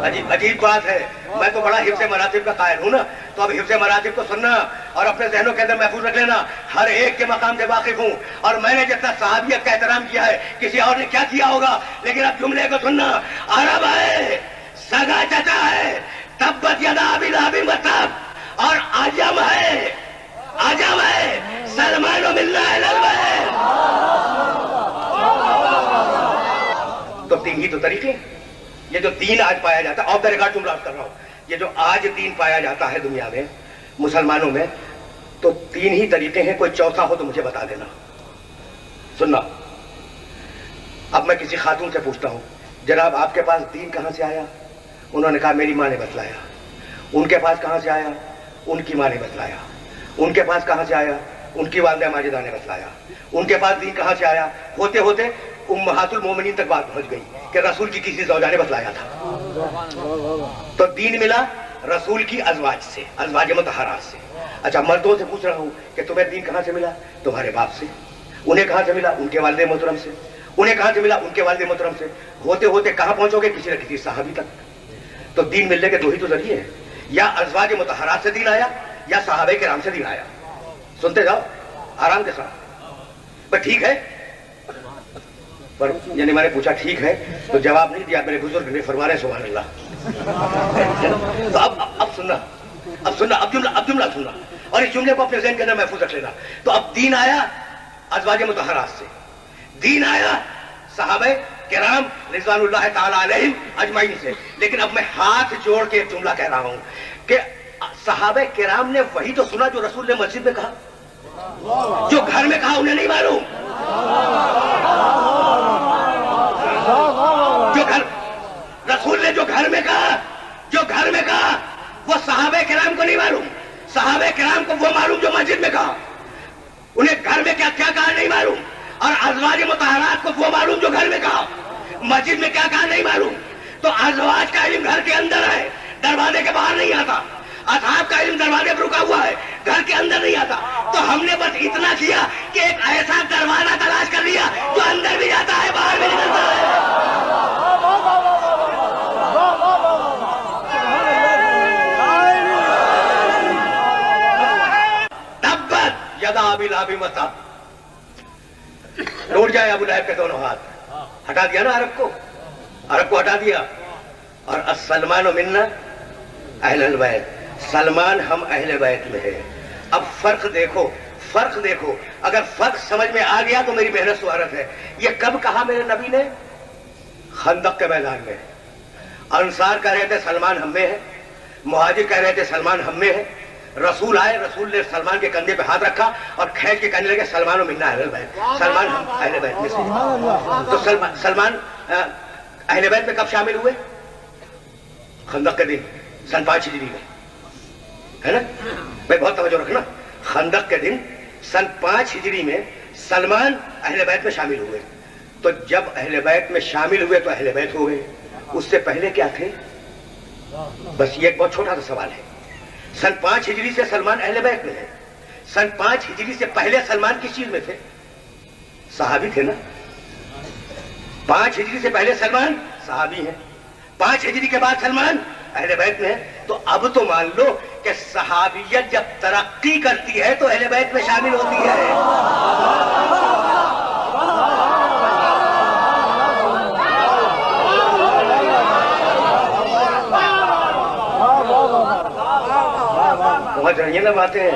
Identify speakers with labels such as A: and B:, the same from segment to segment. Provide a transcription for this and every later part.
A: عجیب بات ہے، میں تو بڑا حفظ مراتب کا قائل ہوں نا، تو اب حفظ مراتب کو سننا اور اپنے ذہنوں کے اندر محفوظ رکھ لینا، ہر ایک کے مقام سے واقف ہوں، اور میں نے جتنا صحابیت کا احترام کیا ہے کسی اور نے کیا کیا ہوگا، لیکن اب جملے کو سننا، عرب ہے، سگا چچا ہے، تبت یدا ابی لہب وتب، اور عجم ہے سلمان منا اہل البیت۔ تو تین ہی تو طریقے، یہ جو دین آج پایا جاتا ہے، آف دا ریکارڈ جملہ کر رہا ہوں، یہ جو آج دین پایا جاتا ہے دنیا میں مسلمانوں میں، تو تین ہی طریقے ہیں، کوئی چوتھا ہو تو مجھے بتا دینا۔ سننا، اب میں کسی خاتون سے پوچھتا ہوں، جناب آپ کے پاس دین کہاں سے آیا؟ انہوں نے کہا میری ماں نے بتلایا۔ ان کے پاس کہاں سے آیا؟ ان کی ماں نے بتلایا۔ ان کے پاس کہاں سے آیا؟ ان کی والدہ ماجدہ نے بتلایا۔ ان کے پاس دین کہاں سے آیا؟ ہوتے ہوتے امہات المومنین تک بات پہنچ گئی کہ رسول کی کسی زوجہ نے بتلایا تھا۔ تو دین ملا رسول کی ازواج سے، ازواج مطہرات سے۔ اچھا، مردوں سے پوچھ رہا ہوں کہ تمہیں دین کہاں سے ملا؟ تمہارے باپ سے۔ انہیں کہاں سے ملا؟ ان کے والد محترم سے۔ انہیں کہاں سے ملا؟ ان کے والد محترم سے۔ ہوتے ہوتے کہاں پہنچو گے؟ کسی نہ کسی صحابی تک۔ تو دین ملنے کے دو ہی تو ذریعے ہیں، یا ازواج مطہرات سے دین آیا یا صحابہ کرام سے دین آیا۔ سنتے جاؤ آرام کے ساتھ۔ بس ٹھیک ہے، پر یعنی میں نے پوچھا ٹھیک ہے تو جواب نہیں دیا، میرے بزرگ نے فرما رہے سبحان اللہ۔ تو اب سننا، اب جملہ سننا، اور اس جملے کو اپنے ذہن کے اندر محفوظ رکھ لینا۔ تو اب دین آیا ازواج مطہرات سے، دین آیا صحابہ کرام رضوان اللہ تعالی علیہم اجمعین سے، لیکن اب میں ہاتھ جوڑ کے ایک جملہ کہہ رہا ہوں کہ صحابہ کرام نے وہی تو سنا جو رسول نے مسجد میں کہا، جو گھر میں کہا انہیں نہیں معلوم، رسول نے جو گھر میں کہا وہ صحابہ کرام کو نہیں معلوم، صحابہ کرام کو وہ معلوم جو مسجد میں کہا، انہیں گھر میں کیا کہا نہیں معلوم، اور ازواج مطہرات کو وہ معلوم جو گھر میں کہا، مسجد میں کیا کہا نہیں معلوم۔ تو ازواج کا علم گھر کے اندر ہے، دروازے کے باہر نہیں آتا، اصحاب کا علم دروازے پر رکا ہوا ہے، گھر کے اندر نہیں آتا۔ تو ہم نے بس اتنا کیا کہ ایک ایسا دروازہ تلاش کر لیا جو اندر بھی جاتا ہے باہر بھی نکلتا ہے۔ تبت یدا ابی لہب وتب، ٹوٹ جائے ابو لہب کے دونوں ہاتھ۔ ہٹا دیا نا عرب کو ہٹا دیا، اور السلمان منا اہل البیت، سلمان ہم اہل بیت میں ہے۔ اب فرق دیکھو، اگر فرق سمجھ میں آ گیا تو میری محنت سوارت ہے۔ یہ کب کہا میرے نبی نے؟ خندق کے میدان میں۔ انصار کہہ رہے تھے سلمان ہم میں ہے، مہاجر کہہ رہے تھے سلمان ہم میں ہے۔ رسول آئے، رسول نے سلمان کے کندھے پہ ہاتھ رکھا اور کھینچ کے کہنے لگے سلمان و منا اہل بیت، سلمان ہم اہل بیت میں سے۔ تو سلمان اہل بیت میں کب شامل ہوئے؟ خندق کے دن، سن 5 ہجری میں، ہے نا بھائی؟ بہت توجہ رکھنا، خندق کے دن سن 5 ہجری میں سلمان اہل بیت میں شامل ہوئے۔ تو جب اہل بیت میں شامل ہوئے تو اہل بیت ہو گئے، اس سے پہلے کیا تھے؟ بس یہ ایک بہت چھوٹا سا سوال ہے۔ سن 5 ہجری سے سلمان اہل بیت میں ہے، سن 5 ہجری سے پہلے سلمان کس چیز میں تھے؟ صحابی تھے نا۔ 5 ہجری سے پہلے سلمان صحابی ہیں، 5 ہجری کے بعد سلمان اہل بیت میں ہے۔ تو اب تو مان لو کہ صحابیت جب ترقی کرتی ہے تو اہل بیت میں شامل ہوتی ہے۔ پہنچ رہی ہیں نا باتیں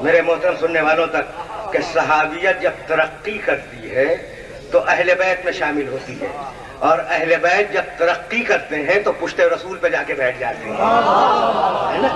A: میرے محترم سننے والوں تک کہ صحابیت جب ترقی کرتی ہے تو اہل بیت میں شامل ہوتی ہے، اور اہل بیت جب ترقی کرتے ہیں تو پشت رسول پہ جا کے بیٹھ جاتے ہیں، ہے نا؟